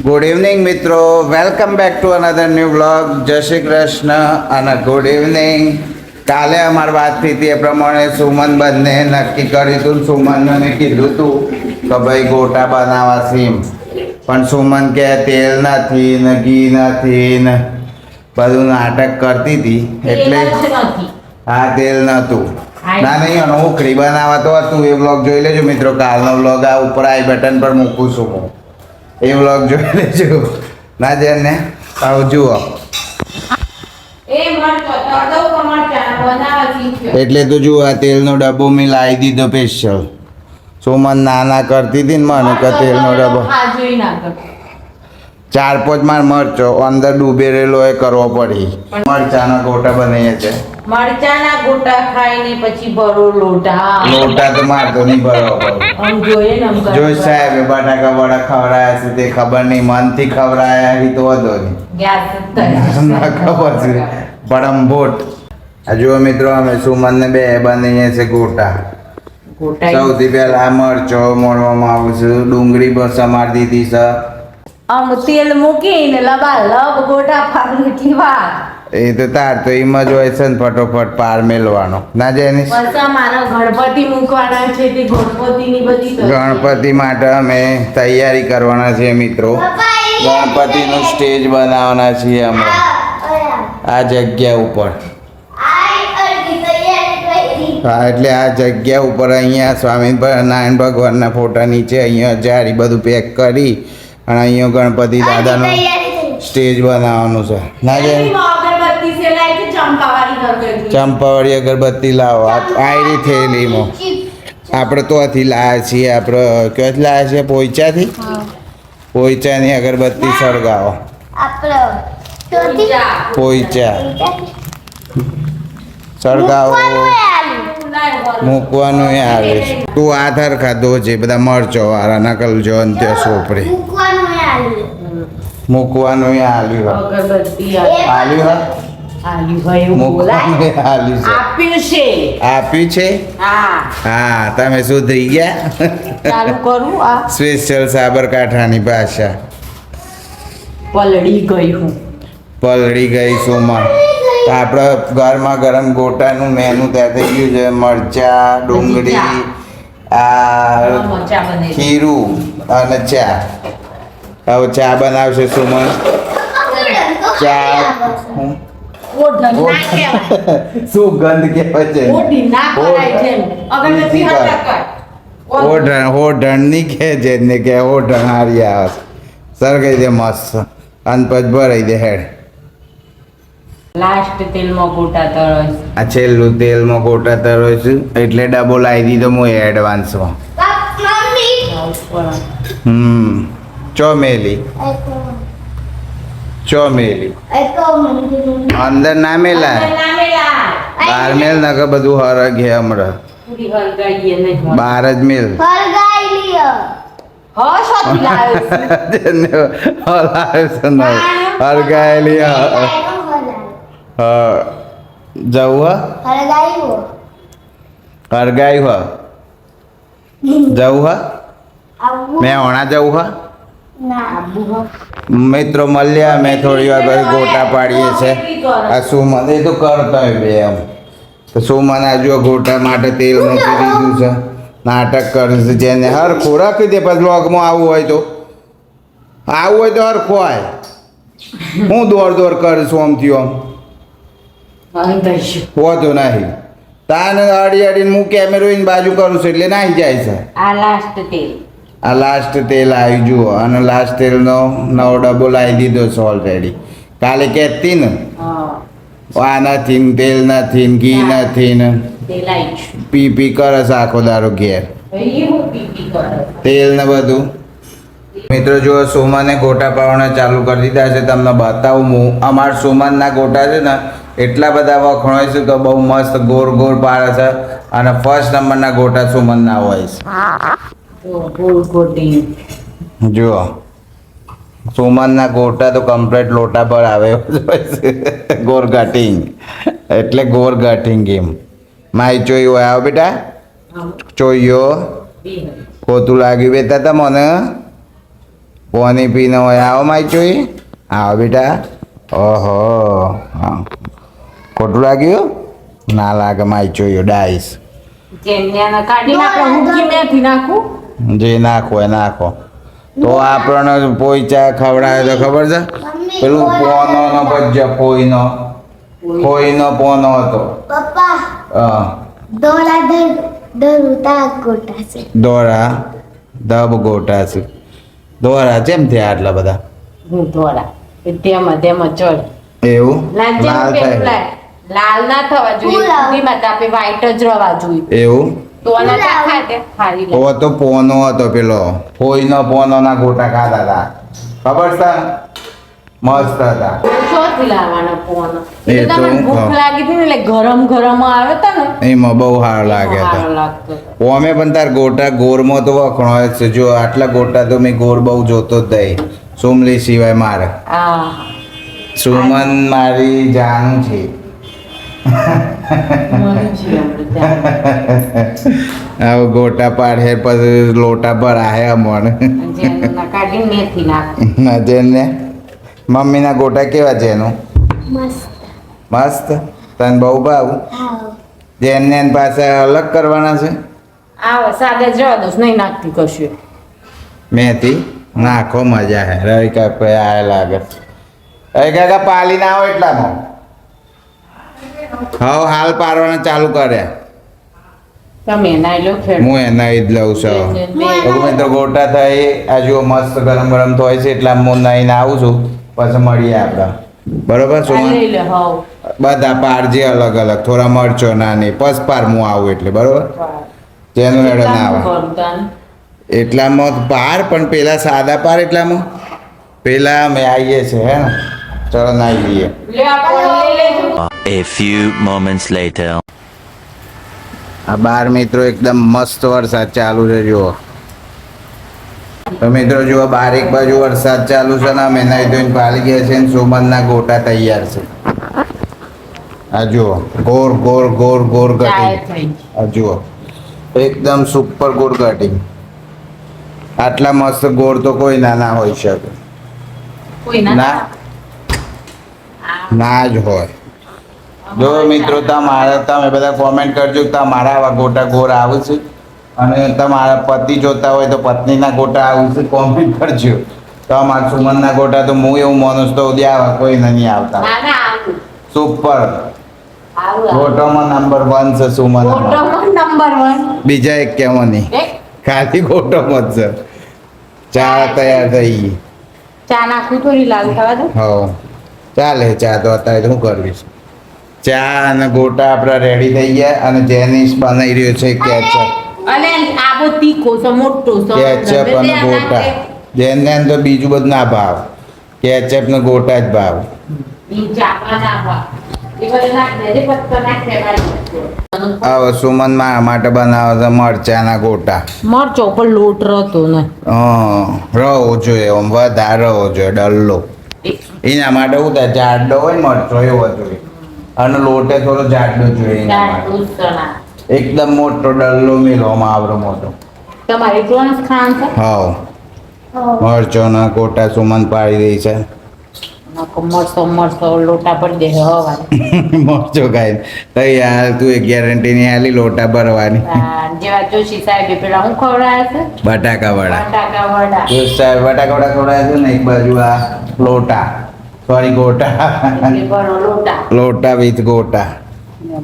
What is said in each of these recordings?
Good evening મિત્રો, welcome back to another new blog. જય શ્રી કૃષ્ણ અને ગુડ ઇવનિંગ. કાલે અમારી વાત થઈ હતી એ પ્રમાણે સુમન બંને નક્કી કર્યું હતું. સુમનને મેં કીધું હતું કે ભાઈ ગોટા બનાવવા સીમ, પણ સુમન કે તેલ નથી ને ઘી નથી ને બધું નાટક કરતી હતી એટલે હા તેલ નહોતું. ના નહીં અને ઉખડી બનાવવા તો હતું. એ બ્લોગ જોઈ લેજો મિત્રો. કાલનો બ્લોગ આ ઉપર આઈ બટન પર મૂકું છું હું. એ બ્લોગ જોઈ લેજો. ના જેને આવું જુઓ એટલે તો જુઓ આ તેલનો ડબ્બો મેં લાવી દીધો સ્પેશિયલ. સુમન નાના કરતી હતી ને મને કે તેલનો ડબ્બો 4-5 માર મરચો અંદર ડૂબેલો એ કરવો પડી. મરચાના ગોટા બનાવીએ છે. મરચાના ગોટા ખાઈને પછી ભરો લોટા તો મારતો નહીં ભરવો પડે. જો સાહેબ બટાકા વડા ખવડાયા છે તે ખબર નહીં, મનથી ખવડાયા એ તો વધો નહીં ના ખબર છે પડમભોટ. જુઓ મિત્રો અમે સુમનને બે બનાવીએ છે ગોટા. સૌથી પહેલા મરચો મોડવામાં આવું છું, ડુંગળી બસ સમાર દીધી છે. આમ તેલ મૂકીને લબાલબ ગોટા ફાડી એટલી વાર એ તો તાર તો એમ જ હોય છે ને ફટોફટ પાર મેળવાનો ના જાય ને. મારા ગણપતિ મૂકવાના છે તે ગણપતિની બધી ગણપતિ માટે અમે તૈયારી કરવાના છીએ મિત્રો. ગણપતિનું સ્ટેજ બનાવવાના છીએ અમે આ જગ્યા ઉપર. હા એટલે આ જગ્યા ઉપર અહીંયા સ્વામિનારાયણ ભગવાનના ફોટા નીચે અહીંયા જારી બધું પેક કરી અને અહીંયા ગણપતિ દાદાનું સ્ટેજ બનાવવાનું છે. ના જાય ચંપાવાળી અગરબત્તી લાવો. આયરી થયેલીમાં આપણે તોથી લાવ્યા છીએ. આપણે ક્યાંથી લાવ્યા છીએ? પોઈચાથી. પોઈચાની અગરબત્તી સળગાવો. પોઈચા સળગાવો મૂકવાનું એ આવે છે. તું આધાર ખાધો છે બધા મરચો વાળા નકલ જો અંત્ય સોપડી મૂકવાનું એ આલ્યું આપ્યું છે. હા તમે સુધરી ગયા. સ્પેશિયલ સાબરકાંઠાની ભાષા. પલળી ગઈ સુમન. આપણે ગરમા ગરમ ગોટાનું મેનુ ત્યાં થઈ ગયું છે. મરચા, ડુંગળી, આ ખીરું અને ચા. હવે ચા બનાવશે સુમન. ચા શું ગંધ કહેવાય છે? હોઢણની કે જેને કે હોઢણ હારી આવે સરગાઈ દે મસ્ત અને પછી ભરાઈ દે હેડ. લાસ્ટ તેલમાં ગોટા તળો. આ છેલ્લું તેલમાં ગોટા તળો છું એટલે ડબ્બો લાવી દીધો હું એડવાન્સમાં. ચોમેલી અંદર ના મેલા બાર મેલ ના કે બધું હરગ હે હમણાં બાર જ મેલ હરગાયેલી જવું હરગાયું જવું મેં હોણા જવું મિત્રો મળ્યા. મેં થોડી વાર પછી ગોટા પાડીએ છે. આ સુમન એ તો કરતો હોય બે એમ તો સુમન આજુ ગોટા માટે તેલ મૂકી દીધું છે. નાટક કરે છે. જેને હરખું રાખી દે પછી બ્લોગમાં આવવું હોય તો હરખું હોય. હું દોડ કરીશું આમથી આમ હોતો નહીં. તાને અડીને હું કેમેરો બાજુ કરું છું એટલે નાહી જાય છે. આ લાસ્ટ તેલ આવી જુઓ. અને લાસ્ટ તેલનો નવો ડબ્બો લાવી દીધો છે ઓલરેડી. કાલે કહેતી ને આ નથી ને તેલ નથી ને ઘી નથી ને પી કરે છે આખો દારો ઘેર તેલ ને બધું. મિત્રો જો સુમને ગોટા પાવાના ચાલુ કરી દીધા છે. તમને બતાવું હું. અમારા સુમનના ગોટા છે ને એટલા બધા વખણાય છે કે બહુ મસ્ત ગોળ ગોળ પાડે છે. અને ફર્સ્ટ નંબરના ગોટા સુમનના હોય છે. જુઓ સુમનના ગોટા તો કમ્પ્લીટ લોટા પર આવે ગોર ગાટિંગ એટલે ગોર ગાટિંગ એમ. માઈ ચોયો આવો બેટા ચોયો ખોટું લાગ્યું બેટા તમને પાણી પીને હોય આવો માય જોઈએ આવો બેટા ઓહો હા ખોટું લાગ્યું ના લાગે માય જોઈએ ડાઈસ જેને કાઢી નાખો ઊંઘી મેથી નાખું જે નાખો એ નાખો તો આપણને પોઈચા ખવડાવે તો ખબર છે પેલું પોનો નો ભજ્યા કોઈનો પોનો હતો પપ્પા હા દોલા દરુતા ગોટા છે દોરા દબ ગોટા છે દોરા કેમ થયા આટલા બધા હું ધોળા તેમાં ચડ એવું લાલ લાલ પેલું થાય લાલ ના થવા જોઈએ ફૂલ આવે. સુધીમાં તો આપણે વ્હાઈટ જ રવા જોઈએ એવું તો આના ચા ખાય તે હારી તો તો પોનો હતો પેલો ફોઈનો પોનો ના ગોટા ખાતા હતા ખબર છે મસ્ત હતા ચોથી લાવવાનો પોનો એ એ તો તમને હું ભૂખ ખાઉં. લાગી હતી ને એટલે ગરમ ગરમ આવે તો ને એમાં બહુ સારું લાગે સારો હતા લાગતો હતો. અમે પણ તાર ગોટા ગોરમાં તો વખણો જ છે જો આટલા ગોટા તો મેં ગોર બહુ જોતો જ નહીં સુમલી સિવાય મારે આ સુમન મારી જાન છે મળી છે આપણે ત્યાં. હવે ગોટા પાડે પછી લોટા પર આહે અમણ જેને ના કાઢી મેથી નાખ નજરને મમ્મીના ગોટા કેવા છે એનું મસ્ત મસ્ત તને બહુ ભાવ હાવ જેને પાસે અલગ કરવાના છે આવો સાદે જવા દોસ નહીં નાખતી કશું મેથી નાખો મજા હે રવિ કાકા આ લાગે રવિ કાકા પાલી ના આવો એટલામાં હવે હાલ પારવાના ચાલુ કર્યા તમે નાઈ લો ખેડ હું એના જ લઉં છું મેં તો ગોટા થઈ આ જુઓ મસ્ત ગરમ ગરમ થાય છે એટલે હું નહીં આવું છું પછી મળીએ આપણે બરોબર લઈ સુમન લે હવ બધા પારજે અલગ અલગ થોડા મરચો ના નહીં પસ પાર હું આવું એટલે બરોબર જેનું હેડો ના આવે એટલામાં પાર પણ પેલા સાદા પાર એટલામાં પેલા અમે આવીએ છીએ હે ને ચલો નાઈ લઈએ લે આ પોણી લઈ લેજો A few moments later. આ બાર મિત્રો એકદમ મસ્ત વરસાદ ચાલુ છે જુઓ તો મિત્રો જુઓ બારીક બાજુ વરસાદ ચાલુ છે ને અમે નાઈ ધોઈને પાલી ગયા છે ને સુમનના ગોટા તૈયાર છે આ જુઓ ગોર ગોર ગોર ગોર ચાય કટિંગ થઈ આ જુઓ એકદમ સુપર ગોળ કટિંગ આટલા મસ્ત ગોળ તો કોઈ ના હોઈ શકે કોઈ ના ના ના જ હોય જો મિત્રો તમારે તમે બધા કોમેન્ટ કરજો કે તમારા આવા ગોટા ગોળ આવે છે અને તમારા પતિ જોતા હોય તો પત્નીના ગોટા આવું છે કોમેન્ટ કરજો તો અમારા સુમનના ગોટા તો હું એવું માનું છું તો ઉદ્યા આવા કોઈ નહીં આવતા ના ના આવું સુપર આવું ગોટોમાં નંબર 1 છે સુમન ફોટોમાં નંબર 1 બીજા એક કેવો નહીં એક ખાલી ગોટોમાં જ છે ચા તૈયાર થઈ ગઈ ચા નાખું થોડી લાલ થવા દો હવ ચાલે ચા તો અત્યારે તો શું કરવીશ ચા અને ગોટા આપણા રેડી થઈ ગયા અને જેનિસ બનાવી રહ્યો છે કેચઅપ અને આબો તીખો છે મોટો છે કેચઅપ અને ગોટા જેને તો બીજું બધું ના ભાવ કેચઅપ ને ગોટા જ ભાવ ઈ ચાપા નાખવા એ બધું નાખ દે પત્તો નાખ દે હવે સુમન મારા માટે બનાવે છે મરચાના ગોટા મરચો પર લોટ રતો ને રહો જોઈએ આમ વધારે રહો જોઈએ ડલ્લો એના માટે શું થાય જાડો હોય ને મરચો એવો જોઈએ અને લોટે થોડો જાડો જોઈએ એના માટે એકદમ મોટો ડલ્લો મેલવામાં આવડો મોટો તમારી ક્લાસ ખાન છે હાવ મરચોના ગોટા સુમન પાડી દઈ છે નાખો મરચો લોટા પર દે હવા મરચો ખાઈ તો યાર તું એક ગેરંટી નહીં આલી લોટા ભરવાની જેવા જોશી સાહેબે પેલા હું ખવડાયા છે બટાકા વડા બટાકા વડા જો સાહેબ બટાકા વડા ખવડાવે છે ને એક બાજુ આ લોટા સોરી ગોટા એટલે બરો લોટા લોટા વિથ ગોટા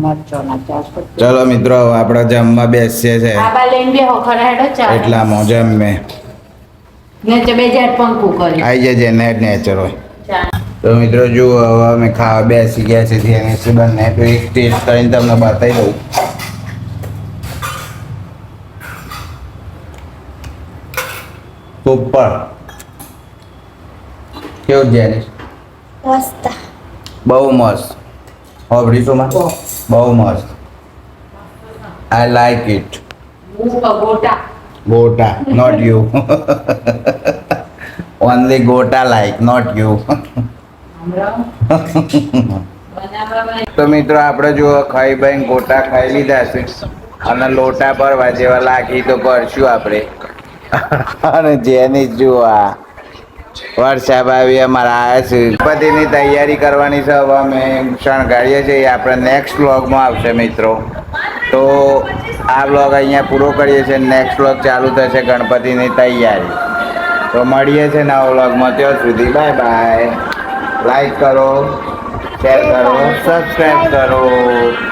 મરચો ના ચાસ ચલો મિત્રો હવે આપણે જમવા બેસીએ છે આબા લઈને બેહો ખરા હેડો ચા એટલામાં જમે ને બે જાત પંખું કરી આવી જાય નેટ નેચર હોય ચા તો મિત્રો જુઓ હવે અમે ખાવા બેસી ગયા છે જેની બંને તો એક ટેસ્ટ કરીને તમને બતાવી દઉં સુપર કેવું જેનિસ મસ્ત બહુ મસ્ત હોબડી શું માં બહુ મસ્ત આઈ લાઈક ઇટ હું ગોટા ગોટા નોટ યુ ઓનલી ગોટા લાઈક નોટ યુ તો મિત્રો આપણે જો ખાઈ ભાઈ ગોટા ખાઈ લીધા છે અને લોટા ભરવા જેવા લાગી તો કરશું આપણે અને જેની જુઓ આ વર્ષા ભાભી અમારા આવ્યા છે ગણપતિની તૈયારી કરવાની છે હવે અમે શણગારીએ છીએ એ આપણે નેક્સ્ટ વ્લોગમાં આવશે મિત્રો તો આ વ્લોગ અહીંયા પૂરો કરીએ છીએ નેક્સ્ટ વ્લોગ ચાલુ થશે ગણપતિની તૈયારી તો મળીએ છીએ નવા વ્લોગમાં ત્યાં સુધી બાય બાય લાઈક કરો શેર કરો સબસ્ક્રાઈબ કરો